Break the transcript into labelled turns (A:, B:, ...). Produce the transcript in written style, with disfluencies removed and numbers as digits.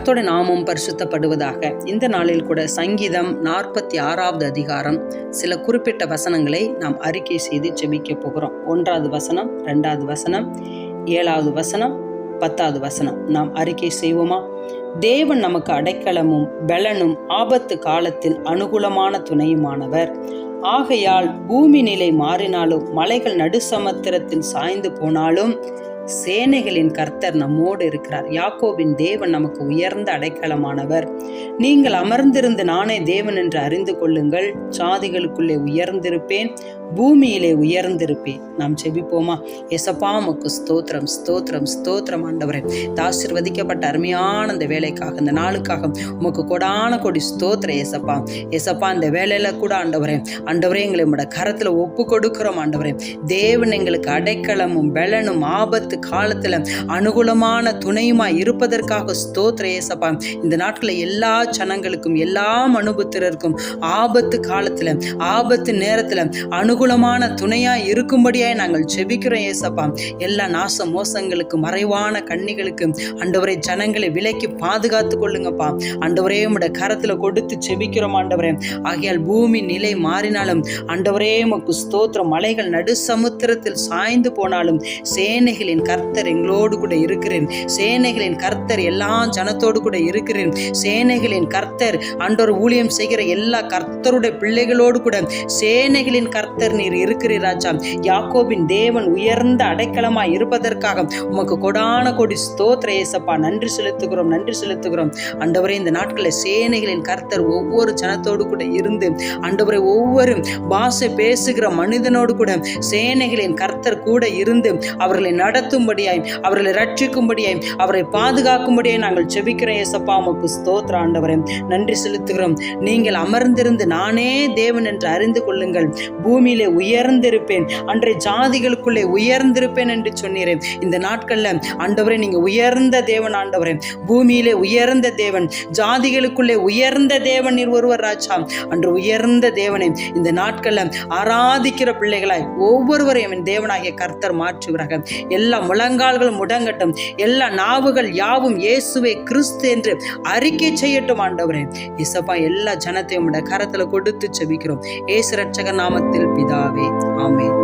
A: கர்த்தருடைய நாமம் பரிசுத்தப்படுவதாக. இந்த நாளில் கூட சங்கீதம் 46வது அதிகாரம் சில குறிப்பிட்ட வசனங்களை நாம் அறிக்கை செய்து ஜெபிக்க போகிறோம். 1வது வசனம், 2வது வசனம், 7வது வசனம், 10வது வசனம் நாம் அறிக்கை செய்வோமா? தேவன் நமக்கு அடைக்கலமும் பெலனும் ஆபத்து காலத்தில் அனுகூலமான துணையுமானவர். ஆகையால் பூமி நிலை மாறினாலும் மலைகள் நடுசமுத்திரத்தில் சாய்ந்து போனாலும் சேனைகளின் கர்த்தர் நம்மோடு இருக்கிறார். யாக்கோபின் தேவன் நமக்கு உயர்ந்த அடைக்கலமானவர். நீங்கள் அமர்ந்திருந்து நானே தேவன் என்று அறிந்து கொள்ளுங்கள். சாதிகளுக்குள்ளே உயர்ந்திருப்பேன், பூமியிலே உயர்ந்திருப்பேன். நாம் செபிப்போமா? ஏசப்பா, உமக்கு ஸ்தோத்திரம், ஸ்தோத்திரம், ஸ்தோத்திரம் ஆண்டவரே. ஆசீர்வதிக்கப்பட்ட அருமையான இந்த வேலைக்காக, இந்த நாளுக்காக உமக்கு கொடான கொடி ஸ்தோத்திரம் ஏசப்பா. ஏசப்பா, இந்த வேலையில கூட ஆண்டவரே எங்களை உங்களோட கரத்துல ஒப்பு கொடுக்கிறோம் ஆண்டவரே. தேவன் எங்களுக்கு அடைக்கலமும் பெலனும் ஆபத்து காலத்துல அனுகூலமான துணையுமா இருப்பதற்காக ஸ்தோத்திர ஏசப்பா. இந்த நாட்களில் எல்லா ஜனங்களுக்கும், எல்லா மனுபுத்திரருக்கும் ஆபத்து காலத்துல, ஆபத்து நேரத்துல அனுகூலமான துணையா இருக்கும்படியாய் நாங்கள் ஜெபிக்கிறோம் ஏசப்பா. எல்லா நாச மோசங்களுக்கு, மறைவான கண்ணிகளுக்கு ஆண்டவரே ஜனங்களை விலைக்கு பாதுகாத்து கொள்ளுங்கப்பா. ஆண்டவரே உம்முடைய கரத்துல கொடுத்து ஜெபிக்கிறோம் ஆண்டவரே. ஆகையால் பூமி நிலை மாறினாலும் ஆண்டவரே உமக்கு ஸ்தோத்திரம். மலைகள் நடு சமுத்திரத்தில் சாய்ந்து போனாலும் சேனைகளின் கர்த்தர் எங்களோடு கூட இருக்கிறேன். சேனைகளின் கர்த்தர் எல்லா ஜனத்தோடு கூட இருக்கிறேன். சேனைகளின் கர்த்தர் ஆண்டவர் ஊழியம் செய்கிற எல்லா கர்த்தருடைய பிள்ளைகளோடு கூட சேனைகளின் கர்த்தர் நீர் இருக்கிறீர் ராஜா. யாக்கோபின் தேவன் உயர்ந்த அடைக்கலமாய் இருப்பதற்காக உமக்கு கொடான கொடி ஸ்தோத்திர ஏசப்பா. நன்றி செலுத்துகிறோம், நன்றி செலுத்துகிறோம் ஆண்டவரே. இந்த நாட்களில் சேனைகளின் கர்த்தர் ஒவ்வொரு ஜனத்தோடு கூட இருந்து ஆண்டவரை ஒவ்வொரு பாஷை பேசுகிற மனிதனோடு கூட சேனைகளின் கர்த்தர் கூட இருந்து அவர்களை நடத்தும்படியாய், அவர்களை ரட்சிக்கும்படியாய், அவரை பாதுகாக்கும்படியாய் நாங்கள் ஜெபிக்கிறோம் ஏசப்பா. உமக்கு ஸ்தோத்திர ஆண்டவரே. நன்றி செலுத்துகிறோம். நீங்கள் அமர்ந்திருந்து நானே தேவன் என்று அறிந்து கொள்ளுங்கள். பூமியிலே உயர்ந்திருப்பேன், அன்றைய ஜாதிகளுக்குள்ளே உயர்ந்திருப்பேன் என்று சொன்னீரேன். இந்த நாட்கள்ல ஆண்டவரே நீங்க உயர்ந்த தேவன் ஆண்டவரே. பூமியிலே உயர்ந்த தேவன், ஜாதிகளுக்குள்ளே உயர்ந்த தேவன் நீர் ஒருவர் ராஜா. அன்று உயர்ந்த தேவனை இந்த நாட்கள்ல ஆராதிக்கிற பிள்ளைகளாய் ஒவ்வொருவரையும் என் தேவனாகிய கர்த்தர் மாற்றுகிறார்கள். எல்லா முழங்கால்கள் முடங்கட்டும், எல்லா நாவுகள் யாவும் இயேசுவே கிறிஸ்து என்று அறிக்கை செய்யட்டும் ஆண்டவரே. இயேசப்பா, எல்லா ஜனத்தையும் கரத்துல கொடுத்து ஜெபிக்கிறோம். இயேசு ரட்சகர் நாமத்தில் பிதாவே, ஆமென்.